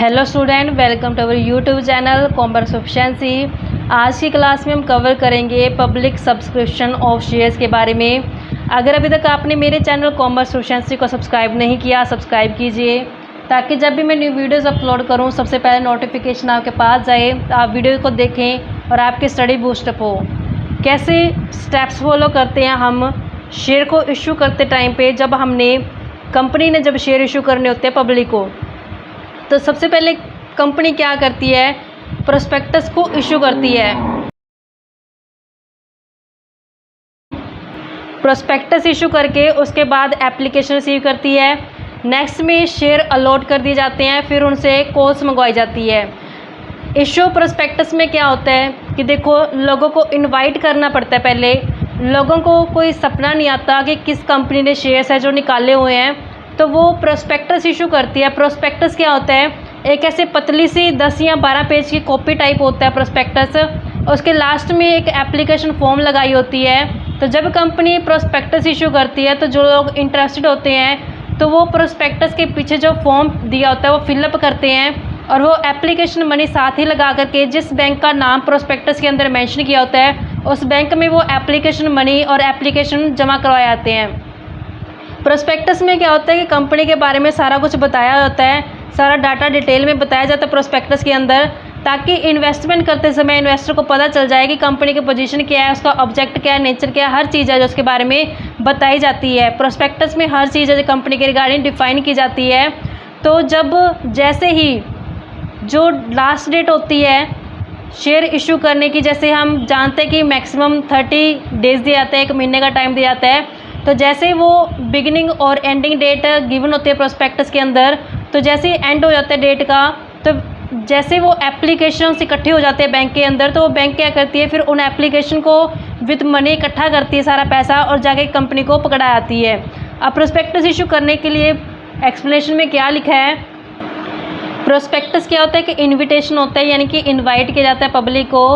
Hello student, welcome to our YouTube channel commerce efficiency. आज की class में हम कवर करेंगे पब्लिक सब्सक्रिप्शन ऑफ शेयर्स के बारे में। अगर अभी तक आपने मेरे चैनल कॉमर्स एफिशिएंसी को सब्सक्राइब नहीं किया, सब्सक्राइब कीजिए ताकि जब भी मैं न्यू वीडियोस अपलोड करूं सबसे पहले नोटिफिकेशन आपके पास जाए, आप वीडियो को देखें और आपकी स्टडी बूस्टअप हो। कैसे स्टेप्स फॉलो करते हैं हम शेयर को इशू करते टाइम पे, जब हमने कंपनी ने जब शेयर इशू करने होते हैं पब्लिक को, तो सबसे पहले कंपनी क्या करती है, प्रोस्पेक्टस को इशू करती है। प्रोस्पेक्टस इशू करके उसके बाद एप्लीकेशन रिसीव करती है। नेक्स्ट में शेयर अलॉट कर दिए जाते हैं, फिर उनसे कॉल्स मंगवाई जाती है। इशू प्रोस्पेक्टस में क्या होता है कि देखो, लोगों को इनवाइट करना पड़ता है। पहले लोगों को कोई सपना नहीं आता कि किस कंपनी ने शेयर्स है जो निकाले हुए हैं, तो वो प्रोस्पेक्टस इशू करती है। प्रोस्पेक्टस क्या होता है, एक ऐसे पतली सी 10 या 12 पेज की कॉपी टाइप होता है प्रोस्पेक्टस। उसके लास्ट में एक एप्लीकेशन फॉर्म लगाई होती है। तो जब कंपनी प्रोस्पेक्टस इशू करती है तो जो लोग इंटरेस्टेड होते हैं तो वो प्रोस्पेक्टस के पीछे जो फॉर्म दिया होता है वो फिलअप करते हैं और वो एप्लीकेशन मनी साथ ही लगा करके जिस बैंक का नाम प्रोस्पेक्टस के अंदर मेंशन किया होता है उस बैंक में वो एप्लीकेशन मनी और एप्लीकेशन जमा करवाए जाते हैं। प्रोस्पेक्टस में क्या होता है कि कंपनी के बारे में सारा कुछ बताया होता है, सारा डाटा डिटेल में बताया जाता है प्रोस्पेक्टस के अंदर, ताकि इन्वेस्टमेंट करते समय इन्वेस्टर को पता चल जाए कि कंपनी की पोजीशन क्या है, उसका ऑब्जेक्ट क्या है, नेचर क्या है, हर चीज़ है जो उसके बारे में बताई जाती है। प्रोस्पेक्टस में हर चीज़ है जो कंपनी के रिगार्डिंग डिफाइन की जाती है। तो जब जैसे ही जो लास्ट डेट होती है शेयर इशू करने की, जैसे हम जानते हैं कि मैक्सिमम 30 डेज़ दिया जाता है, 1 महीने का टाइम दिया जाता है। तो जैसे वो बिगिनिंग और एंडिंग डेट गिवन होती है प्रोस्पेक्टस के अंदर, तो जैसे ही एंड हो जाता है डेट का, तो जैसे वो एप्लीकेशन इकट्ठे हो जाते हैं बैंक के अंदर, तो वो बैंक क्या करती है, फिर उन एप्लीकेशन को विद मनी इकट्ठा करती है, सारा पैसा, और जाके कंपनी को पकड़ा आती है। अब प्रोस्पेक्टस इशू करने के लिए एक्सप्लेनेशन में क्या लिखा है, प्रोस्पेक्टस क्या होता है कि इनविटेशन होता है, यानी कि इनवाइट किया जाता है पब्लिक को।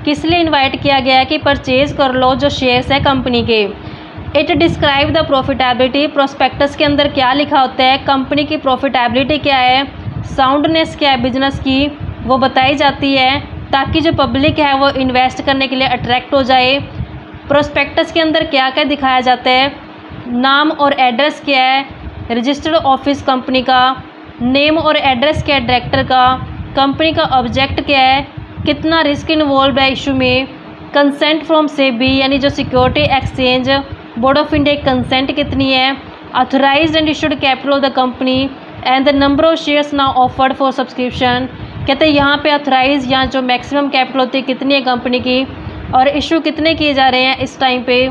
किस लिए इनवाइट किया गया है कि परचेज़ कर लो जो शेयर्स है कंपनी के। It describe the profitability, prospectus के अंदर क्या लिखा होता है, कंपनी की प्रॉफिटेबिलिटी क्या है, साउंडनेस क्या है बिजनेस की, वो बताई जाती है ताकि जो पब्लिक है वो इन्वेस्ट करने के लिए अट्रैक्ट हो जाए। प्रोस्पेक्टस के अंदर क्या क्या दिखाया जाता है, नाम और एड्रेस क्या है, रजिस्टर्ड ऑफिस कंपनी का, नेम और एड्रेस क्या है डायरेक्टर का, कंपनी का ऑब्जेक्ट क्या है, कितना रिस्क इन्वॉल्व है इशू में, कंसेंट फ्रॉम सेबी यानी जो security exchange board of India की कंसेंट कितनी है, authorised and issued capital of the company and the number of shares now offered for subscription. कहते हैं यहाँ पे ऑथराइज या जो मैक्सिमम कैपिटल होती है कितनी है कंपनी की, और इशू कितने किए जा रहे हैं इस टाइम पे,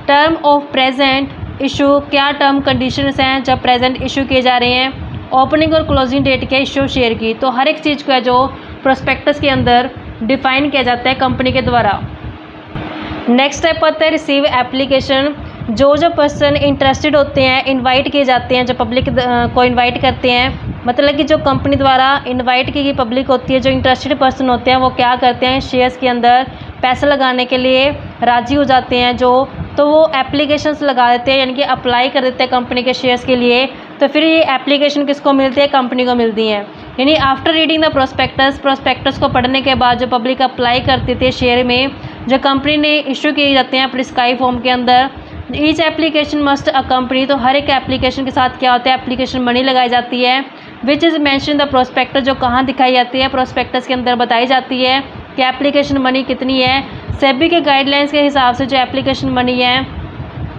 टर्म ऑफ प्रेजेंट इशू, क्या टर्म कंडीशंस हैं जब प्रेजेंट इशू किए जा रहे हैं, ओपनिंग और क्लोजिंग डेट क्या इशू शेयर की। तो हर एक चीज़ को है जो प्रोस्पेक्टस के अंदर डिफाइन किया जाता है कंपनी के द्वारा। नेक्स्ट स्टेप आता है रिसीव एप्लीकेशन। जो पर्सन इंटरेस्टेड होते हैं इनवाइट किए जाते हैं, जो पब्लिक को इनवाइट करते हैं, मतलब कि जो कंपनी द्वारा इनवाइट की गई पब्लिक होती है, जो इंटरेस्टेड पर्सन होते हैं वो क्या करते हैं, शेयर्स के अंदर पैसा लगाने के लिए राज़ी हो जाते हैं तो वो एप्लीकेशंस लगा देते हैं, यानी कि अप्लाई कर देते हैं कंपनी के शेयर्स के लिए। तो फिर ये एप्लीकेशन किसको मिलती है, कंपनी को मिलती हैं। यानी आफ्टर रीडिंग द प्रोस्पेक्टस को पढ़ने के बाद जो पब्लिक अप्लाई करती थी शेयर में, जो कंपनी ने इशू किए जाते हैं प्रिस्क्राइब फॉर्म के अंदर, each application must a company, तो हर एक एप्लीकेशन के साथ क्या होता है, एप्लीकेशन मनी लगाई जाती है, which is mention the prospectus, जो कहाँ दिखाई जाती है, प्रोस्पेक्टस के अंदर बताई जाती है कि एप्लीकेशन मनी कितनी है। सेबी के गाइडलाइंस के हिसाब से जो एप्लीकेशन मनी है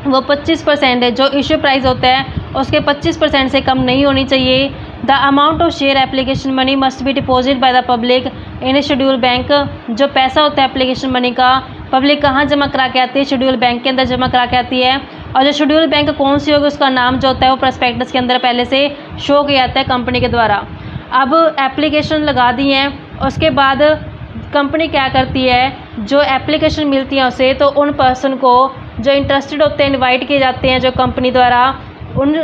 वो 25% है, जो इशू प्राइस होता है उसके 25% से कम नहीं होनी चाहिए। The amount of share application money must be deposit by the public in A schedule bank, जो पैसा होता है एप्लीकेशन मनी का पब्लिक कहाँ जमा करा के आती है, शेड्यूल बैंक के अंदर जमा करा के आती है। और जो शेड्यूल बैंक कौन सी होगी उसका नाम जो होता है वो प्रोस्पेक्टस के अंदर पहले से शो किया जाता है कंपनी के द्वारा। अब एप्लीकेशन लगा दी हैं, उसके बाद कंपनी क्या करती है, जो एप्लीकेशन मिलती है उसे, तो उन पर्सन को जो इंटरेस्टेड होते हैं इनवाइट किए जाते हैं जो कंपनी द्वारा, उन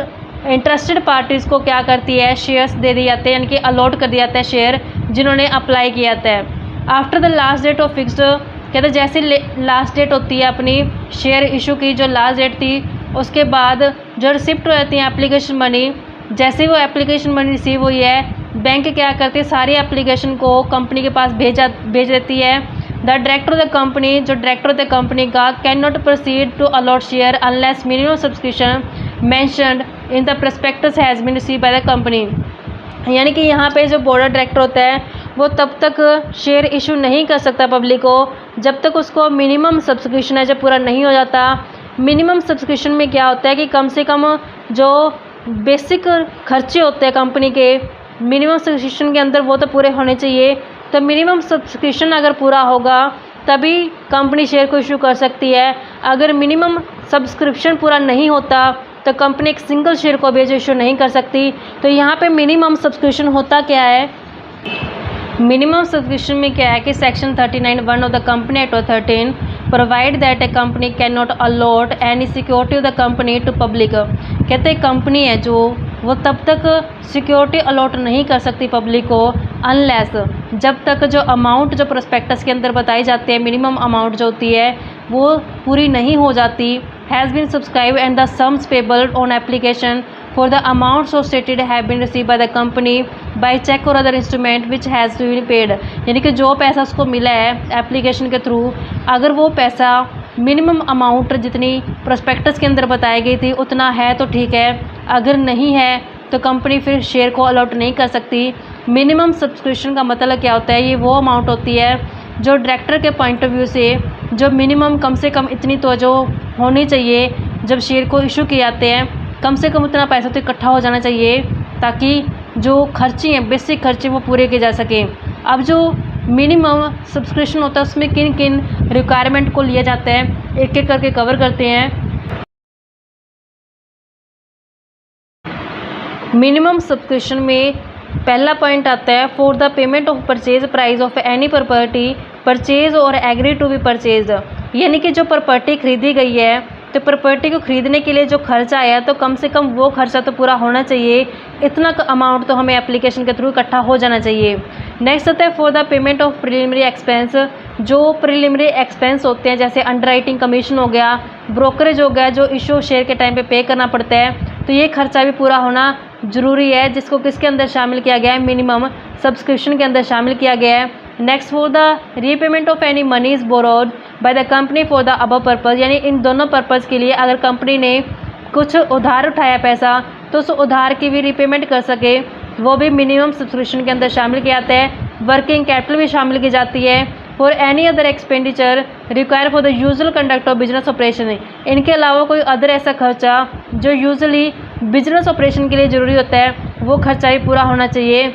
इंटरेस्टेड पार्टीज़ को क्या करती है, शेयर्स दे दिए जाते हैं, यानी कि अलॉट कर दिया जाता है शेयर जिन्होंने अप्लाई किया जाता है। After the last date of fixed, कहते हैं जैसे लास्ट डेट होती है अपनी शेयर इशू की, जो लास्ट डेट थी उसके बाद जो रिसिप्ट हो जाती है एप्लीकेशन मनी, जैसे वो एप्लीकेशन मनी रिसीव हुई है बैंक क्या करती है, सारी एप्लीकेशन को कंपनी के पास भेज देती है। The director of the company, जो डायरेक्टर ऑफ द कंपनी का, can not proceed to allot share unless minimum subscription mentioned in the prospectus has been received by the company. यानी कि यहाँ पे जो बोर्ड ऑफ डायरेक्टर होता है वो तब तक शेयर इशू नहीं कर सकता पब्लिक को जब तक उसको मिनिमम सब्सक्रिप्शन है जब पूरा नहीं हो जाता। मिनिमम सब्सक्रिप्शन में क्या होता है कि कम से कम जो बेसिक खर्चे होते हैं कंपनी के मिनिमम सब्सक्रिप्शन के अंदर वो तो पूरे होने चाहिए। तो मिनिमम सब्सक्रिप्शन अगर पूरा होगा तभी कंपनी शेयर को इशू कर सकती है। अगर मिनिमम सब्सक्रिप्शन पूरा नहीं होता तो कंपनी एक सिंगल शेयर को भी इशू नहीं कर सकती। तो यहाँ पे मिनिमम सब्सक्रिप्शन होता क्या है, मिनिमम सब्सक्रिप्शन में क्या है कि section 39(1) of the company act 13 provide that a company can not allot any security of the company to public. कहते हैं कंपनी है जो वो तब तक सिक्योरिटी अलॉट नहीं कर सकती पब्लिक को अनलेस, जब तक जो अमाउंट जो प्रोस्पेक्टस के अंदर बताई जाती है मिनिमम अमाउंट जो होती है वो पूरी नहीं हो जाती। Has been subscribe and the sums payable on application for the amounts so stated have been received by the company by check or other instrument which has been paid। यानी कि जो पैसा उसको मिला है एप्लीकेशन के थ्रू, अगर वो पैसा मिनिमम अमाउंट जितनी प्रोस्पेक्टस के अंदर बताई गई थी उतना है तो ठीक है, अगर नहीं है तो कंपनी फिर शेयर को अलॉट नहीं कर सकती। मिनिमम सब्सक्रिप्शन का मतलब क्या होता है, ये वो अमाउंट होती है जो डायरेक्टर के पॉइंट ऑफ व्यू से जो मिनिमम कम से कम इतनी तो जो होनी चाहिए जब शेयर को इशू किए जाते हैं, कम से कम उतना पैसा तो इकट्ठा हो जाना चाहिए ताकि जो खर्चे हैं बेसिक खर्चे वो पूरे किए जा सकें। अब जो मिनिमम सब्सक्रिप्शन होता है उसमें किन किन रिक्वायरमेंट को लिया जाता है एक एक करके कवर करते हैं। मिनिमम सब्सक्रिप्शन में पहला पॉइंट आता है for the payment of purchase price of any property purchase और एग्री टू बी परचेज। यानी कि जो प्रॉपर्टी खरीदी गई है तो प्रॉपर्टी को ख़रीदने के लिए जो खर्चा आया तो कम से कम वो खर्चा तो पूरा होना चाहिए, इतना अमाउंट तो हमें एप्लीकेशन के थ्रू इकट्ठा हो जाना चाहिए। नेक्स्ट आता है for the payment of preliminary expense. जो प्रिलिमिनरी एक्सपेंस होते हैं जैसे अंडरराइटिंग कमीशन हो गया, ब्रोकरेज हो गया, जो इशू शेयर के टाइम पे करना पड़ता है, तो ये खर्चा भी पूरा होना ज़रूरी है जिसको किसके अंदर शामिल किया गया है, मिनिमम सब्सक्रिप्शन के अंदर शामिल किया गया है। Next for the repayment of any money is borrowed by the company for the above purpose. यानी इन दोनों पर्पज़ के लिए अगर कंपनी ने कुछ उधार उठाया पैसा तो उस उधार की भी रीपेमेंट कर सके, वो भी मिनिमम सब्सक्रिप्शन के अंदर शामिल किया जाता है। वर्किंग कैपिटल भी शामिल की जाती है। For any other expenditure require for the usual conduct of business operation. इनके अलावा कोई अदर ऐसा खर्चा जो यूजुअली बिजनेस ऑपरेशन के लिए ज़रूरी होता है वो खर्चा भी पूरा होना चाहिए,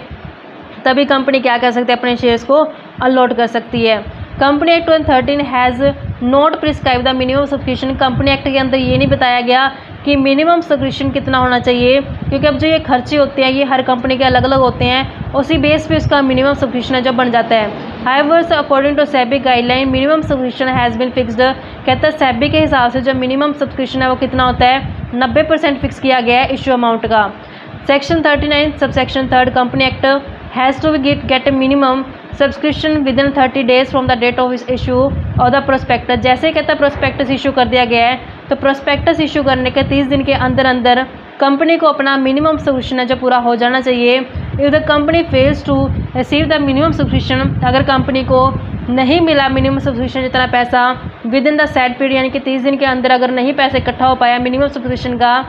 तभी कंपनी क्या कर सकती है, अपने शेयर्स को अलॉट कर सकती है। Company act 13 has not prescribe the minimum subscription. Company act के अंदर ये नहीं बताया गया कि मिनिमम सब्सक्रिप्शन कितना होना चाहिए, क्योंकि अब जो ये खर्चे होते हैं ये हर कंपनी के अलग अलग होते हैं, उसी बेस पे उसका मिनिमम सब्सक्रिप्शन है जो बन जाता है। However according to SEBI guideline minimum subscription has been fixed. कहता है सेबी के हिसाब से जो मिनिमम सब्सक्रिप्शन है वो कितना होता है, 90% फिक्स किया गया है इशू अमाउंट का। Section 39 subsection 3 company act has to get a minimum subscription within 30 days from the date of issue और द प्रोस्पेक्टस। जैसे कहता है प्रोस्पेक्टस इशू कर दिया गया है तो प्रोस्पेक्टस इशू करने के 30 दिन के अंदर अंदर कंपनी को अपना मिनिमम सब्सक्रिप्शन है जो पूरा हो जाना चाहिए। If the company fails to receive the minimum subscription, अगर कंपनी को नहीं मिला मिनिमम सब्सक्रिप्शन जितना पैसा within the set period, यानी कि 30 दिन के अंदर अगर नहीं पैसे इकट्ठा हो पाया मिनिमम सब्सक्रिप्शन का,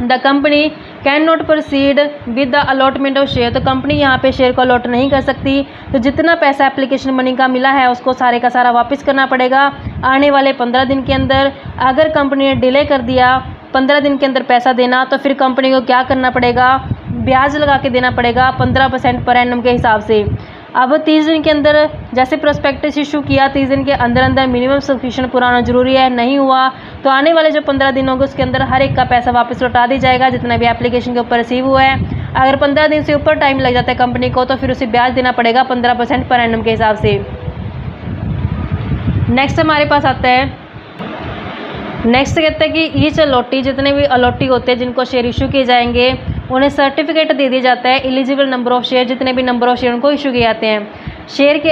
the company can not proceed with the allotment of share. तो कंपनी यहाँ पे शेयर को अलॉट नहीं कर सकती। तो जितना पैसा एप्लीकेशन मनी का मिला है उसको सारे का सारा वापस करना पड़ेगा आने वाले 15 दिन के अंदर। अगर कंपनी ने डिले कर दिया 15 दिन के अंदर पैसा देना, तो फिर कंपनी को क्या करना पड़ेगा, ब्याज लगा के देना पड़ेगा 15% पर एनम के हिसाब से। अब 30 दिन के अंदर जैसे प्रोस्पेक्टस इशू किया, 30 दिन के अंदर अंदर मिनिमम सब्सक्रिप्शन पुराना जरूरी है, नहीं हुआ तो आने वाले जो 15 दिन होंगे उसके अंदर हर एक का पैसा वापस लौटा दी जाएगा जितना भी एप्लीकेशन के ऊपर रिसीव हुआ है। अगर 15 दिन से ऊपर टाइम लग जाता है कंपनी को तो फिर उसे ब्याज देना पड़ेगा 15% पर एनम के हिसाब से। नेक्स्ट हमारे पास आता है, नेक्स्ट कहते हैं कि ईच अलॉटी, जितने भी अलॉटी होते हैं जिनको शेयर इशू किए जाएंगे उन्हें सर्टिफिकेट दे दिया जाता है एलिजिबल नंबर ऑफ शेयर, जितने भी नंबर ऑफ शेयर उनको इशू किए जाते हैं।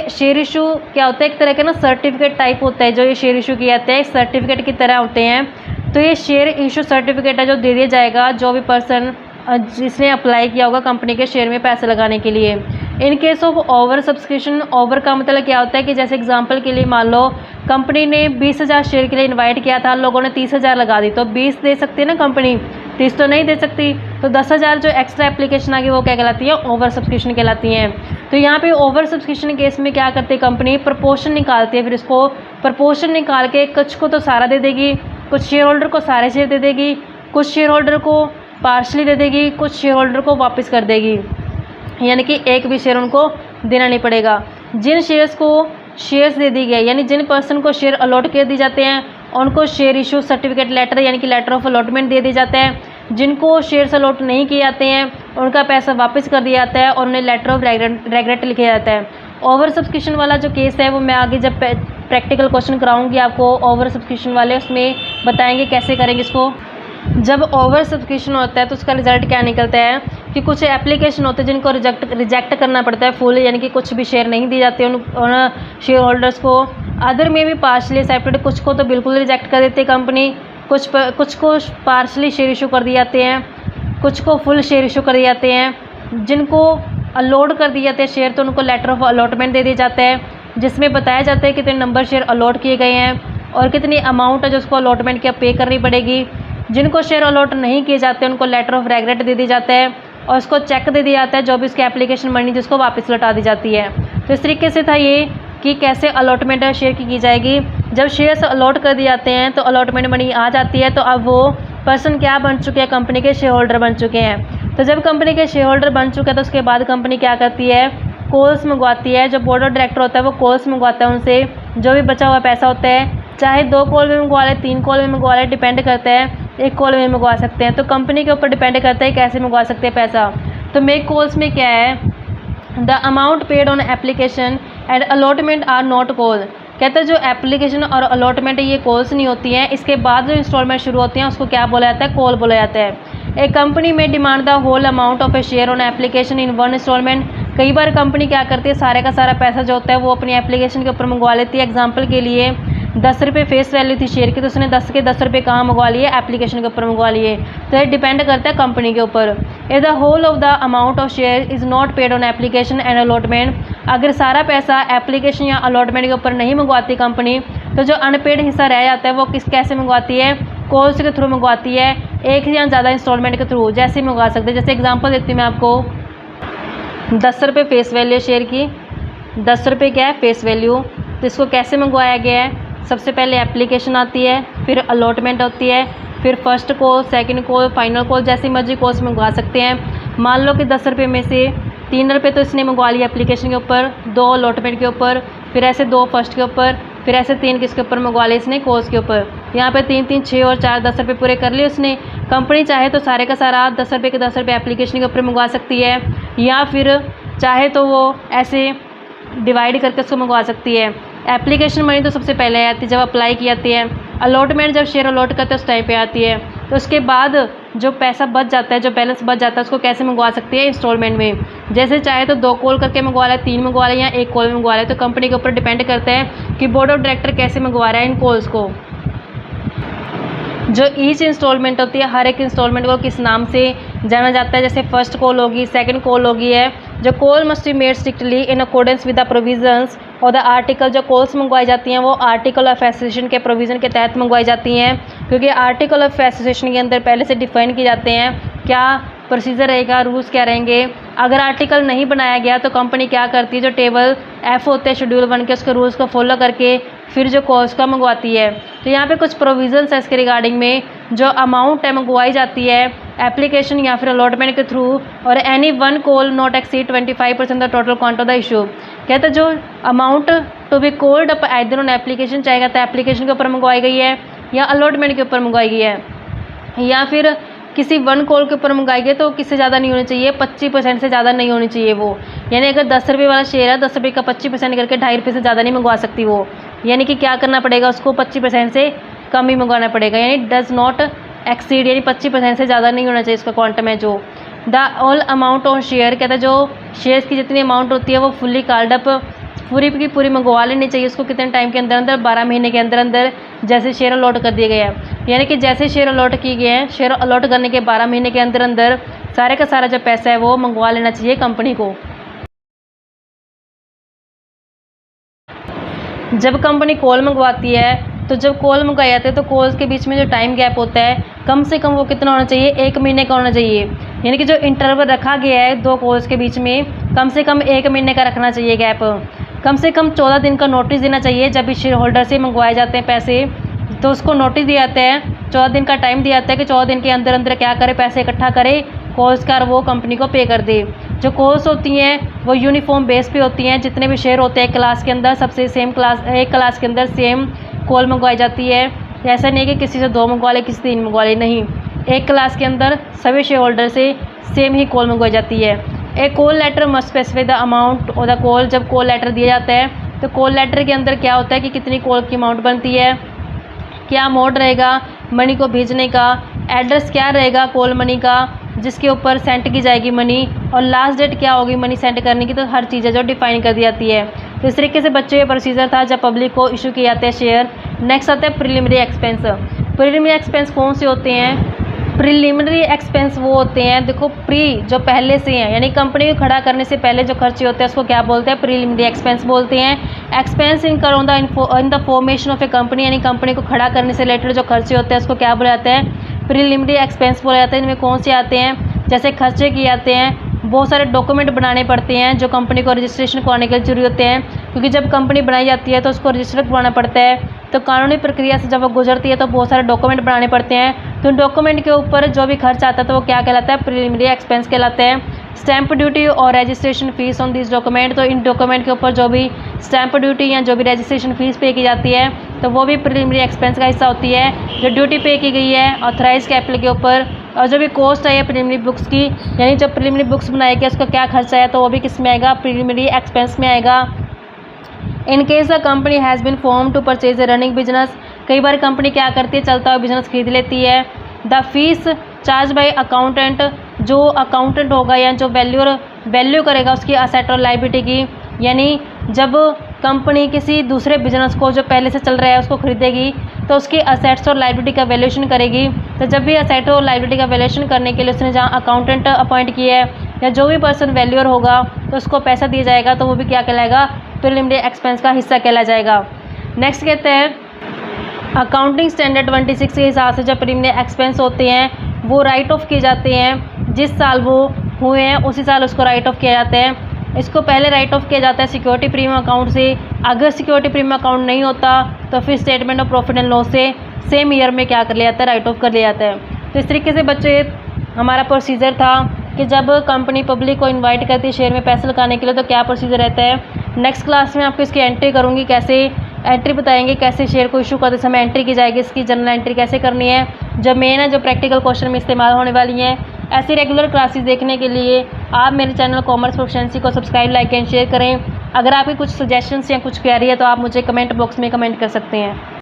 शेयर इशू क्या होता है, एक तरह का ना सर्टिफिकेट टाइप होता है जो ये शेयर इशू किए जाते हैं, सर्टिफिकेट की तरह होते हैं। तो ये शेयर इशू सर्टिफिकेट है जो दे दिया जाएगा जो भी पर्सन जिसने अप्लाई किया होगा कंपनी के शेयर में पैसे लगाने के लिए। In case of over subscription, over का मतलब क्या होता है कि जैसे एग्जांपल के लिए मान लो कंपनी ने 20,000 शेयर के लिए इनवाइट किया था, लोगों ने 30,000 लगा दी, तो 20 दे सकती है ना कंपनी, 30 तो नहीं दे सकती। तो 10,000 जो एक्स्ट्रा एप्लीकेशन आ गई वो क्या कहलाती है, ओवर सब्सक्रिप्शन कहलाती हैं। तो यहाँ पे ओवर सब्सक्रिप्शन केस में क्या करती है कंपनी, प्रपोर्शन निकालती है, फिर इसको प्रपोर्शन निकाल के कुछ को तो सारा दे देगी, कुछ शेयर होल्डर को सारे शेयर दे देगी, कुछ शेयर होल्डर को पार्शली दे देगी, कुछ शेयर होल्डर को वापस कर देगी, यानी कि एक भी शेयर उनको देना नहीं पड़ेगा। जिन शेयर्स को शेयर्स दे दी गए, यानी जिन पर्सन को शेयर अलॉट कर दी जाते हैं उनको शेयर इशू सर्टिफिकेट लेटर यानी कि लेटर ऑफ अलॉटमेंट दे जाता है। जिनको शेयर्स अलॉट नहीं किए जाते हैं उनका पैसा वापस कर दिया जाता है और उन्हें लेटर ऑफ रेगरेट लिखा जाता है। ओवर सब्सक्रिप्शन वाला जो केस है वो मैं आगे जब प्रैक्टिकल क्वेश्चन कराऊंगी आपको ओवर सब्सक्रिप्शन वाले, उसमें बताएंगे कैसे करेंगे इसको। जब ओवर सब्सक्रिप्शन होता है तो उसका रिजल्ट क्या निकलता है कि कुछ एप्लीकेशन होते हैं जिनको रिजेक्ट करना पड़ता है फुल, यानी कि कुछ भी शेयर नहीं दिए जाते उन शेयर होल्डर्स को। अदर में भी पार्शली एक्सेप्टेड, कुछ को तो बिल्कुल रिजेक्ट कर देती है कंपनी, कुछ को पार्शली शेयर इशू कर दिए जाते हैं, कुछ को फुल शेयर इशू कर दिए जाते हैं। जिनको अलॉट कर दिए जाते हैं शेयर तो उनको लेटर ऑफ अलॉटमेंट दे दिया जाता है, जिसमें बताया जाता है कितने नंबर शेयर अलॉट किए गए हैं और कितनी अमाउंट है जो उसको अलॉटमेंट की पे करनी पड़ेगी। जिनको शेयर अलॉट नहीं किए जाते उनको लेटर ऑफ रेगरेट दे दी जाता है और उसको चेक दे दिया जाता है जो भी उसकी एप्लीकेशन मनी जिसको वापस लौटा दी जाती है। तो इस तरीके से था ये कि कैसे अलॉटमेंट शेयर की जाएगी। जब शेयर्स अलॉट कर दिए जाते हैं तो अलॉटमेंट मनी आ जाती है, तो अब वो पर्सन क्या बन चुके हैं, कंपनी के शेयर होल्डर बन चुके हैं। तो जब कंपनी के शेयर होल्डर बन चुके हैं तो उसके बाद कंपनी क्या करती है, कॉल्स मंगवाती है। जो बोर्ड ऑफ डायरेक्टर होता है वो कॉल्स मंगवाता है उनसे, जो भी बचा हुआ पैसा होता है, चाहे 2 कॉल में मंगवा ले, 3 कॉल में मंगवा ले, डिपेंड करता है, 1 कॉल में मंगवा सकते हैं। तो कंपनी के ऊपर डिपेंड करता है कैसे मंगवा सकते हैं पैसा। तो मेक कॉल्स में क्या है, the amount paid on application and allotment are not call. कहते हैं जो एप्लीकेशन और अलॉटमेंट ये कॉल्स नहीं होती हैं, इसके बाद जो इंस्टॉलमेंट शुरू होती हैं उसको क्या बोला जाता है, कॉल बोला जाता है। एक कंपनी में demand the whole amount of a share on application in one instalment. कई बार कंपनी क्या करती है, सारे का सारा पैसा जो होता है वो अपनी एप्लीकेशन के ऊपर मंगवा लेती है। एग्जाम्पल के लिए 10 रुपये फेस वैल्यू थी शेयर की, तो उसने 10 के 10 रुपये कहाँ मंगवा लिए, एप्लीकेशन के ऊपर मंगवा लिए। तो ये डिपेंड करता है कंपनी के ऊपर। If the whole of the amount of share is not paid on application and allotment, अगर सारा पैसा एप्लीकेशन या अलॉटमेंट के ऊपर नहीं मंगवाती कंपनी, तो जो अनपेड हिस्सा रह जाता है वो कैसे मंगवाती है, कॉल्स के थ्रू मंगवाती है, एक या ज़्यादा इंस्टॉलमेंट के थ्रू जैसे मंगवा सकते हैं। जैसे एग्जाम्पल देती हूँ मैं आपको, 10 रुपये फेस वैल्यू शेयर की, 10 रुपये क्या है फेस वैल्यू। तो इसको कैसे मंगवाया गया है, सबसे पहले एप्लीकेशन आती है, फिर अलॉटमेंट होती है, फिर first call, second call, final call, जैसी मर्जी कॉल्स मंगवा सकते हैं। मान लो कि 10 रुपये में से 3 रुपये तो इसने मंगवा लिया एप्लीकेशन के ऊपर, 2 अलॉटमेंट के ऊपर, फिर ऐसे 2 फर्स्ट के ऊपर, फिर ऐसे 3 किसके ऊपर मंगवा लिए इसने, कॉल्स के ऊपर। यहाँ पे 3 3 6 और 4 10 रुपये पूरे कर लिए उसने। कंपनी चाहे तो सारे का सारा 10 रुपये के 10 रुपये एप्लीकेशन के ऊपर मंगवा सकती है, या फिर चाहे तो वो ऐसे डिवाइड करके उसको मंगवा सकती है। एप्लीकेशन मनी तो सबसे पहले आती है जब अप्लाई की जाती है, अलॉटमेंट जब शेयर अलॉट करते हैं उस टाइम पे आती है। तो उसके बाद जो पैसा बच जाता है, जो बैलेंस बच जाता है, उसको कैसे मंगवा सकती है, इंस्टॉलमेंट में। जैसे चाहे तो 2 कॉल करके मंगवा ले, 3 मंगवा ले या 1 कॉल में मंगवा ले। तो कंपनी के ऊपर डिपेंड करता है कि बोर्ड ऑफ डायरेक्टर कैसे मंगवा रहा है इन कॉल्स को। जो ईच इंस्टॉलमेंट होती है, हर एक इंस्टॉलमेंट को किस नाम से जाना जाता है। जैसे फर्स्ट कॉल होगी, सेकंड कॉल होगी है। जो call must be made strictly in accordance with the provisions और द आर्टिकल। जो कॉल्स मंगवाई जाती हैं वो आर्टिकल ऑफ एसोसिएशन के प्रोविज़न के तहत मंगवाई जाती हैं, क्योंकि आर्टिकल ऑफ एसोसिएशन के अंदर पहले से डिफाइन किए जाते हैं क्या प्रोसीजर रहेगा, रूल्स क्या रहेंगे। अगर आर्टिकल नहीं बनाया गया तो कंपनी क्या करती है, जो टेबल F होते हैं शेड्यूल 1 के, उसके रूल्स को फॉलो करके फिर जो कॉल्स का मंगवाती है। तो यहाँ पे कुछ प्रोविजंस है इसके रिगार्डिंग में। जो अमाउंट है मंगवाई जाती है एप्लीकेशन या फिर अलॉटमेंट के थ्रू, और any one call not exceed 25% the total quant of the issue. कहते हैं जो amount to be called up either on application, चाहे कहता है एप्लीकेशन के ऊपर मंगवाई गई है या अलॉटमेंट के ऊपर मंगवाई गई है, या फिर किसी 1 कॉल के ऊपर मंगाई गई, तो किससे ज़्यादा नहीं होनी चाहिए, 25% से ज़्यादा नहीं होनी चाहिए वो। यानी अगर 10 रुपये वाला शेयर है, 10 रुपये का 25% करके 2.5 रुपये से ज़्यादा नहीं मंगवा सकती वो। यानी कि क्या करना पड़ेगा, उसको 25% से कम ही मंगवाना पड़ेगा, यानी डज नॉट एक्सीड, यानी 25% से ज़्यादा नहीं होना चाहिए इसका क्वांटम है। जो the all amount on share, कहता है जो शेयर्स की जितनी अमाउंट होती है वो फुल्ली कार्ड अप, पूरी की पूरी मंगवा लेनी चाहिए उसको। कितने टाइम के अंदर अंदर, 12 महीने के अंदर अंदर, जैसे शेयर अलॉट कर दिए गए हैं। यानी कि जैसे शेयर अलॉट किए गए हैं, शेयर अलॉट करने के 12 महीने के अंदर अंदर सारे का सारा जो पैसा है वो मंगवा लेना चाहिए कंपनी को। जब कंपनी कॉल मंगवाती है तो जब कॉल मंगवाई जाती है तो कॉल्स के बीच में जो टाइम गैप होता है कम से कम वो कितना होना चाहिए, 1 महीने का होना चाहिए। यानी कि जो इंटरवल रखा गया है 2 कॉल्स के बीच में कम से कम 1 महीने का रखना चाहिए गैप। कम से कम 14 दिन का नोटिस देना चाहिए। जब भी शेयर होल्डर से मंगवाए जाते हैं पैसे तो उसको नोटिस दिया जाता है, 14 दिन का टाइम दिया जाता है कि 14 दिन के अंदर अंदर क्या करे, पैसे इकट्ठा करे, कॉल्स कर वो कंपनी को पे कर दे। जो कॉल्स होती हैं वो यूनिफॉर्म बेस पे होती हैं। जितने भी शेयर होते हैं क्लास के अंदर सबसे सेम क्लास, एक क्लास के अंदर सेम कॉल मंगवाई जाती है। ऐसा नहीं है कि किसी से 2 मंगवा ले, किसी से 3 मंगवा ले, नहीं, एक क्लास के अंदर सभी शेयर होल्डर से सेम ही कॉल मंगवाई जाती है। A call letter must specify the amount और द कॉल। जब कॉल लेटर दिया जाता है तो कॉल लेटर के अंदर क्या होता है कि कितनी कॉल की अमाउंट बनती है, क्या मोड रहेगा मनी को भेजने का, एड्रेस क्या रहेगा कॉल मनी का जिसके ऊपर सेंड की जाएगी मनी, और लास्ट डेट क्या होगी मनी सेंड करने की। तो हर चीज़ है जो डिफाइन कर दी जाती है। तो इस तरीके से बच्चों ये प्रोसीजर था जब पब्लिक को इशू किए जाते हैं शेयर। नेक्स्ट आता है प्रिलिमिनरी एक्सपेंस। प्रिलिमिनरी एक्सपेंस कौन से होते हैं? प्रिलिमिनरी एक्सपेंस वो होते हैं, देखो प्री जो पहले से हैं, यानी कंपनी को खड़ा करने से पहले जो खर्चे होते हैं उसको क्या बोलते हैं? प्रिलिमिनरी एक्सपेंस बोलते हैं। एक्सपेंस इनकर on the formation of A company, यानी कंपनी को खड़ा करने से रिलेटेड जो खर्चे होते हैं उसको क्या बोला जाता है? प्रिलिमिनरी एक्सपेंस बोला जाता है। इनमें कौन से आते हैं? जैसे खर्चे किए जाते हैं, बहुत सारे डॉक्यूमेंट बनाने पड़ते हैं जो कंपनी को रजिस्ट्रेशन करवाने के लिए जरूरी होते हैं, क्योंकि जब कंपनी बनाई जाती है तो उसको रजिस्टर करवाना पड़ता है। तो कानूनी प्रक्रिया से जब वो गुजरती है तो बहुत सारे डॉक्यूमेंट बनाने पड़ते हैं। तो डॉक्यूमेंट के ऊपर जो भी खर्च आता है तो वो क्या कहलाता है? प्रिलिमिनरी एक्सपेंस कहलाता है। स्टैंप ड्यूटी और registration fees on this document, तो इन डॉक्यूमेंट के ऊपर जो भी स्टैंप ड्यूटी या जो भी रजिस्ट्रेशन फीस पे की जाती है तो वो भी प्रिलिमिनरी एक्सपेंस का हिस्सा होती है। जो ड्यूटी पे की गई है ऑथराइज कैपिटल के ऊपर, और जो भी कॉस्ट है प्रिलिमिनरी बुक्स की, यानी जब प्रिलिमिनरी बुक्स बनाई गई उसका क्या खर्चा है तो वो भी किस में आएगा? प्रिलिमिनरी एक्सपेंस में आएगा। In case the company has been form to purchase a running business, कई बार कंपनी क्या करती है चलता हुआ बिजनेस खरीद लेती है। The fees charge by accountant, जो अकाउंटेंट होगा या जो वैल्यू करेगा उसकी असेट और लायबिलिटी की, यानी जब कंपनी किसी दूसरे बिजनेस को जो पहले से चल रहा है उसको खरीदेगी तो उसकी असेट्स और लायबिलिटी का वैल्यूएशन करेगी। तो जब भी असेट और लायबिलिटी का वैल्यूएशन करने के लिए उसने जहाँ अकाउंटेंट अपॉइंट किया है या जो भी पर्सन वैल्यूअर होगा तो उसको पैसा दिया जाएगा, तो वो भी क्या कहलाएगा? प्रिलिमिनरी एक्सपेंस का हिस्सा कहला जाएगा। नेक्स्ट कहते हैं अकाउंटिंग स्टैंडर्ड 26 के हिसाब से जब प्रिलिमिनरी एक्सपेंस होते हैं वो राइट ऑफ किए जाते हैं। जिस साल वो हुए हैं उसी साल उसको राइट ऑफ किया जाता है। इसको पहले राइट ऑफ किया जाता है सिक्योरिटी प्रीमियम अकाउंट से। अगर सिक्योरिटी प्रीमियम अकाउंट नहीं होता तो फिर statement of profit and loss से सेम ईयर में क्या कर लिया जाता है? राइट ऑफ कर लिया जाता है। तो इस तरीके से बच्चे हमारा प्रोसीजर था कि जब कंपनी पब्लिक को इनवाइट करती है शेयर में पैसे लगाने के लिए तो क्या प्रोसीजर रहता है। नेक्स्ट क्लास में आपको इसकी एंट्री करूँगी, कैसे एंट्री बताएंगे, कैसे शेयर को इशू करते समय एंट्री की जाएगी, इसकी जनरल एंट्री कैसे करनी है, जो मेन है जो प्रैक्टिकल क्वेश्चन में इस्तेमाल होने वाली हैं। ऐसी रेगुलर क्लासेस देखने के लिए आप मेरे चैनल कॉमर्स प्रोफिशिएंसी को सब्सक्राइब, लाइक एंड शेयर करें। अगर आपके कुछ सजेशंस या कुछ क्वेरी है तो आप मुझे कमेंट बॉक्स में कमेंट कर सकते हैं।